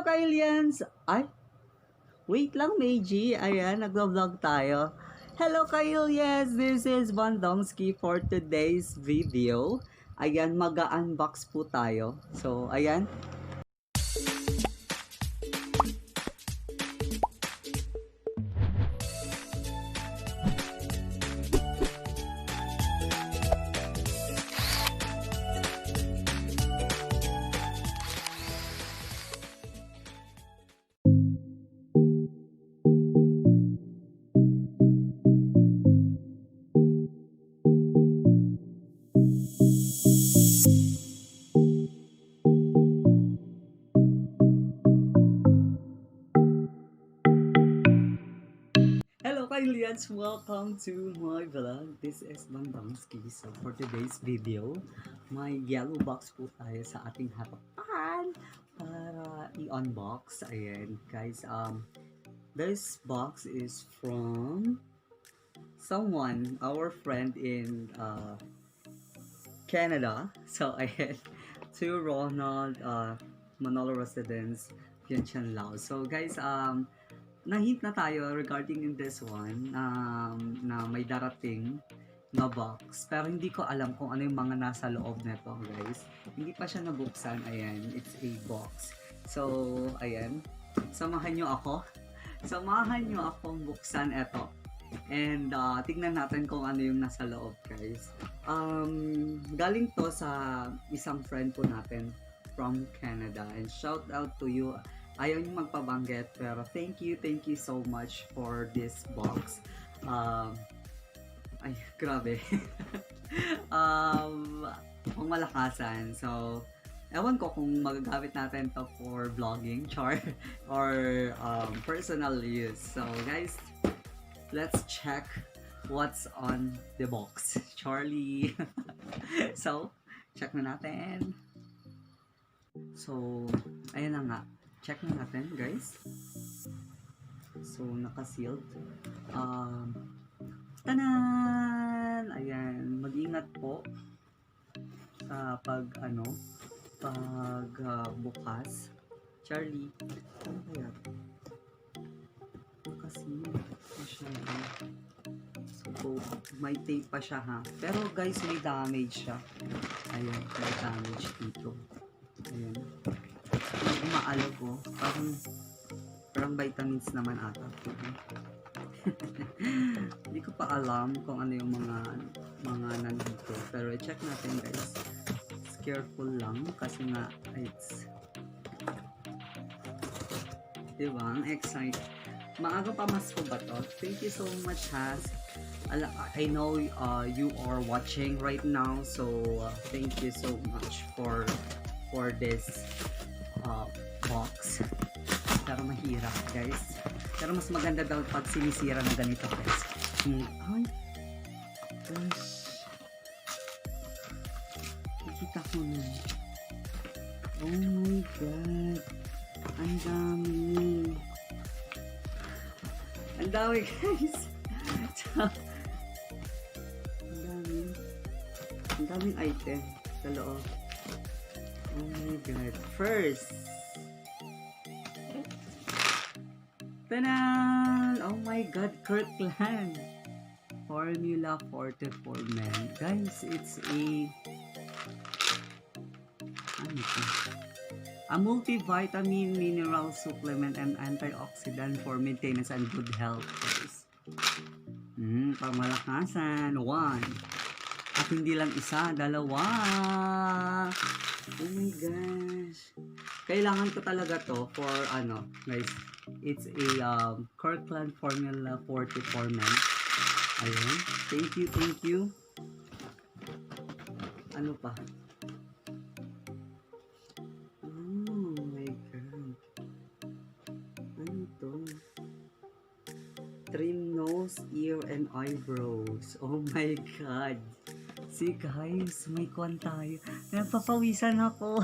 Kailians! Ay, wait lang, Meiji. Ayan, naglo-vlog tayo. Hello, Kailians! This is Bandongzki for today's video. Ayan, mag-unbox po tayo. So, ayan. Hello Kailians! Welcome to my vlog. This is Bandongzki. So for today's video, may yellow box po tayo sa ating harapan para i-unbox. Ayan guys, this box is from someone, our friend in Canada. So ayan, to Ronald, Manolo Residence, Vientiane, Laos. So guys, na-hint na tayo regarding in this one, na may darating na box, pero hindi ko alam kung ano yung mga nasa loob nito guys. Hindi pa siya nabuksan. Ayan, it's a box. So ayan, samahan nyo akong buksan ito, and tignan natin kung ano yung nasa loob guys. Galing to sa isang friend po natin from Canada, and shout out to you. Ayaw niyo magpabanggit, pero thank you so much for this box. Ay, grabe. Ang malakasan. So, ewan ko kung magagamit natin to for vlogging, char, or personal use. So, guys, let's check what's on the box. Charlie. So, check na natin. So, ayan na nga. Check na natin guys. So naka-sealed. Tanan! Ayan, mag-ingat po sa pag bukas. Charlie, ano kaya? Naka-sealed pa siya. So may tape pa siya ha. Pero guys, may damage siya. Ayan, may damage dito. Ayan. Umaalog oh. Parang vitamins naman ata. Hindi ko pa alam kung ano yung mga nandito. Pero i-check natin guys. Careful lang kasi nga it's, diba? Ang excited. Maaga pa Pasko ba to? Thank you so much ha. I know you are watching right now, so thank you so much for this box. Pero mahirap guys. Pero mas maganda daw pag sinisira na ganito guys. Ay gosh, nakita ko na. Oh my god, ang dami guys. Ang daming item sa loob. Oh my god. First, tanan! Oh my god, Kirkland Formula 44 Men. Guys, it's a multivitamin mineral supplement and antioxidant for maintenance and good health guys. Pamalakasan. 1. At hindi lang isa, 2. Oh my gosh. Kailangan ko talaga to for guys. It's a Kirkland Formula 44 Men. Ayun. Thank you. Ano pa? Oh my god. Ano to? Trim nose, ear, and eyebrows. Oh my god. See guys, may kwan tayo. Napapawisan ako.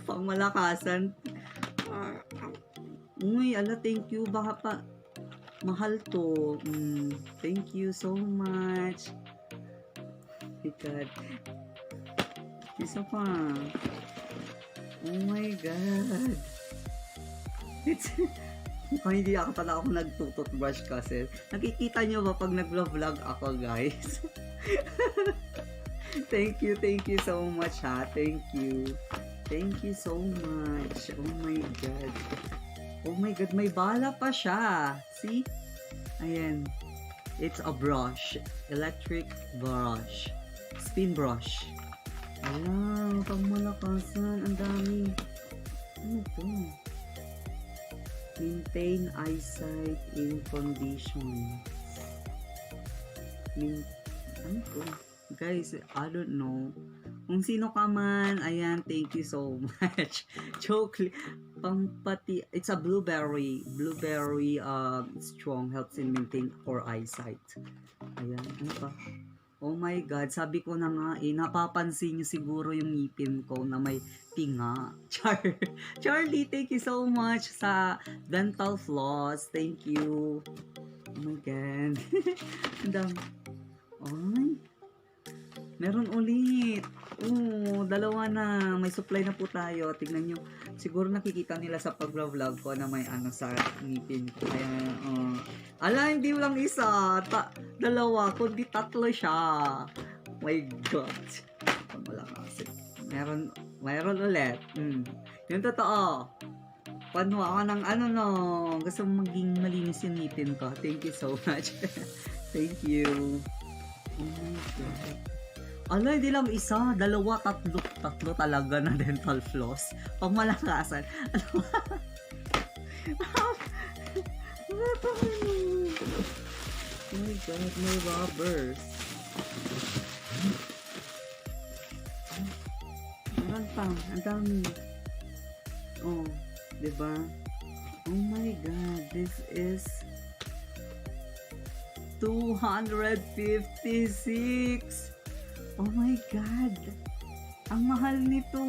Pangmalakasan. Uy, thank you. Baka pa mahal to. Thank you so much. My god. Isa pa. Oh my God. It's, mukhang hindi ako pala ako nagtututbrush kasi. Nakikita nyo ba pag nag-vlog ako, guys? Thank you so much, ha. Thank you. Thank you so much. Oh my God. Oh my God, may bala pa siya. See? Ayan. It's a brush. Electric brush. Spin brush. Ayan, pang malakasan. Ang dami. Ano to? Maintain eyesight in condition. Ano to? Guys, I don't know. Kung sino ka man, ayan, thank you so much. Chocolate, pampati, it's a blueberry. Blueberry, strong, helps in maintain our eyesight. Ayan, ano pa? Oh my God, sabi ko na nga, napapansin niyo siguro yung ngipin ko na may tinga. Charlie, thank you so much sa dental floss. Thank you. Oh my God. Ang dami. Ay, meron ulit. Dalawa na. May supply na po tayo. Tignan nyo. Siguro nakikita nila sa pag-vlog ko na may ano sa ngipin ko. Kaya, ala, hindi lang isa. Dalawa. Kundi tatlo siya. My God. Wala kasi. Meron ulit. Yung totoo. Paano ako ng ano no. Gusto maging malinis yung ngipin ko. Thank you so much. Thank you. Oh my God. Ala, hindi lang isa, dalawa, tatlo talaga na dental floss. Pangmalakasan. Oh my God, may rubbers. Meron pa, ang dami. Oh, diba? Oh my God, this is 256. Oh my God. Ang mahal nito.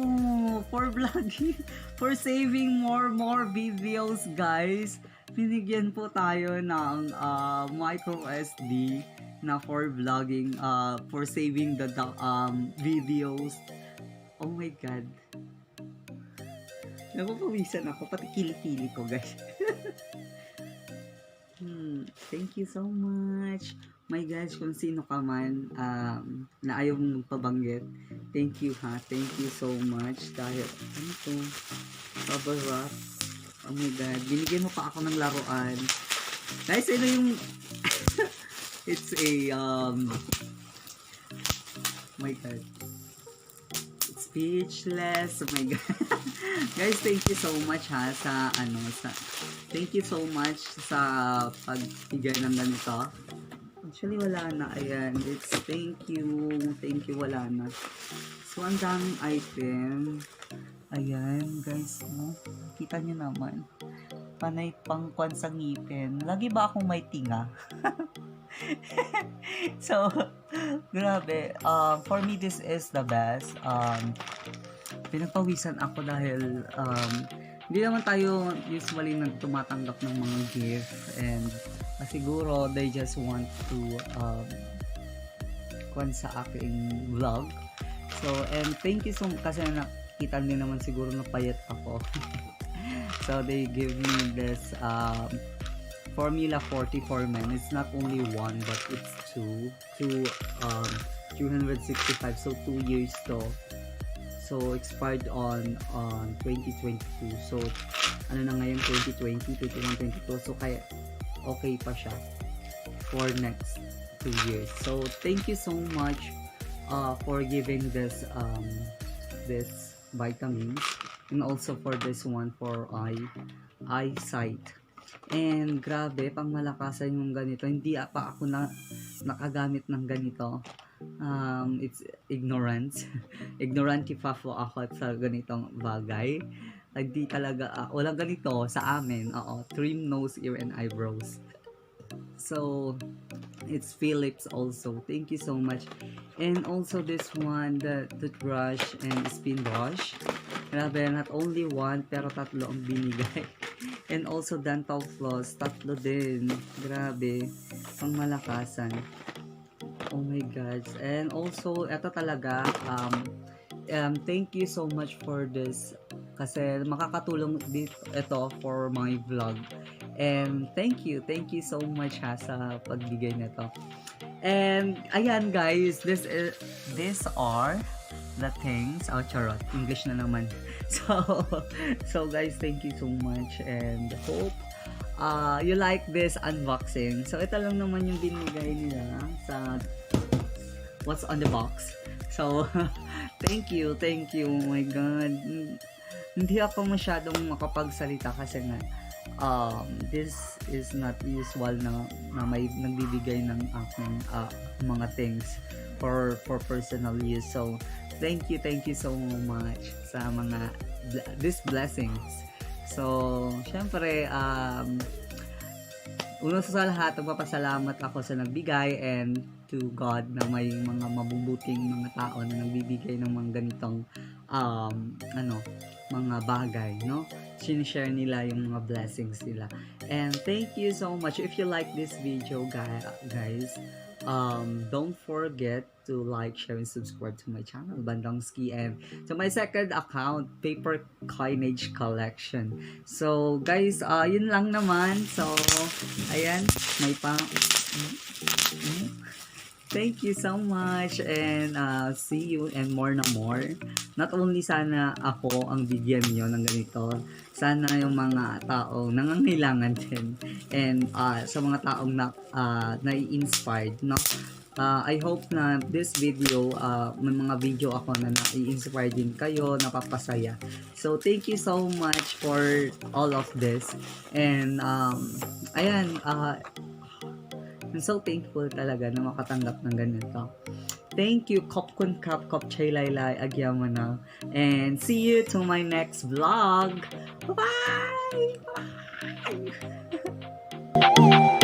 For vlogging, for saving more videos, guys. Binigyan po tayo ng micro SD na for vlogging, for saving the videos. Oh my God. Napapawisan ako, pati kili-kili ko, guys. Thank you so much. My guys, kung sino ka man na ayaw mong pabanggit, thank you ha. Thank you so much. Dahil, ano to? Bubble wrap. Oh my God. Binigyan mo pa ako ng laruan. Guys, ito yung it's a my God. It's speechless. Oh my God. Guys, thank you so much ha sa thank you so much sa pagbigay ng ganito. Actually, wala na. Ayan. It's thank you. Thank you. Wala na. So, ang daming item. Ayan, guys. No? Kita nyo naman. Panay pangkwan sa ngipin. Lagi ba akong may tinga? So, grabe. For me, this is the best. Pinagpawisan ako dahil hindi naman tayo usually tumatanggap ng mga gift and siguro they just want to kwan sa aking vlog. So, and thank you so much kasi nakita niyo naman siguro na payat ako. So, they give me this Formula 40 for men. It's not only one but it's two 365, so 2 years to. So, expired on 2022. So, ano na ngayon, 2020, 21, 22. So, kaya okay pa siya for next 2 years. So, thank you so much for giving this vitamins, and also for this one for eyesight. And grabe, pang malakasan yung ganito. Hindi pa ako nakagamit ng ganito. It's ignorance. Ignorant pa po ako sa ganitong bagay. Hindi talaga, walang ganito sa amin. Trim nose, ear, and eyebrows. So, it's Philips also. Thank you so much. And also this one, the toothbrush and spin brush. Grabe, not only one, pero tatlo ang binigay. And also dental floss, tatlo din. Grabe, pang malakasan. Oh my God. And also, eto talaga, thank you so much for this kasi makakatulong dito ito for my vlog. And thank you so much ha sa pagbigay nito. And ayan guys, these are the things. Oh, charot. English na naman. So guys, thank you so much and hope you like this unboxing. So ito lang naman yung binigay nila sa what's on the box. So thank you. Oh my god. Hindi ako masyadong makapagsalita kasi nga this is not usual na may nagbibigay ng aking mga things for personal use. So thank you so much sa mga these blessings. So syempre una sa lahat, magpapasalamat ako sa nagbigay and to God na may mga mabubuting mga tao na nagbibigay ng mga ganitong mga bagay, no? Sinishare nila yung mga blessings nila. And thank you so much. If you like this video, guys, don't forget to like, share, and subscribe to my channel, Bandongzki, and to my second account, Paper Coinage Collection. So, guys, yun lang naman. So, ayan, may thank you so much and see you and more na more. Not only sana ako ang bigyan niyo ng ganito, sana yung mga taong nangangailangan din and sa mga taong nai-inspired, no? I hope na this video, may mga video ako na nai-inspire din kayo, napapasaya. So, thank you so much for all of this. And, ayan, I'm so thankful talaga na makatanggap ng ganito. Thank you, Kopkun Kap, Kop Chay Laylay, Agyamana. And see you to my next vlog. Bye! Bye!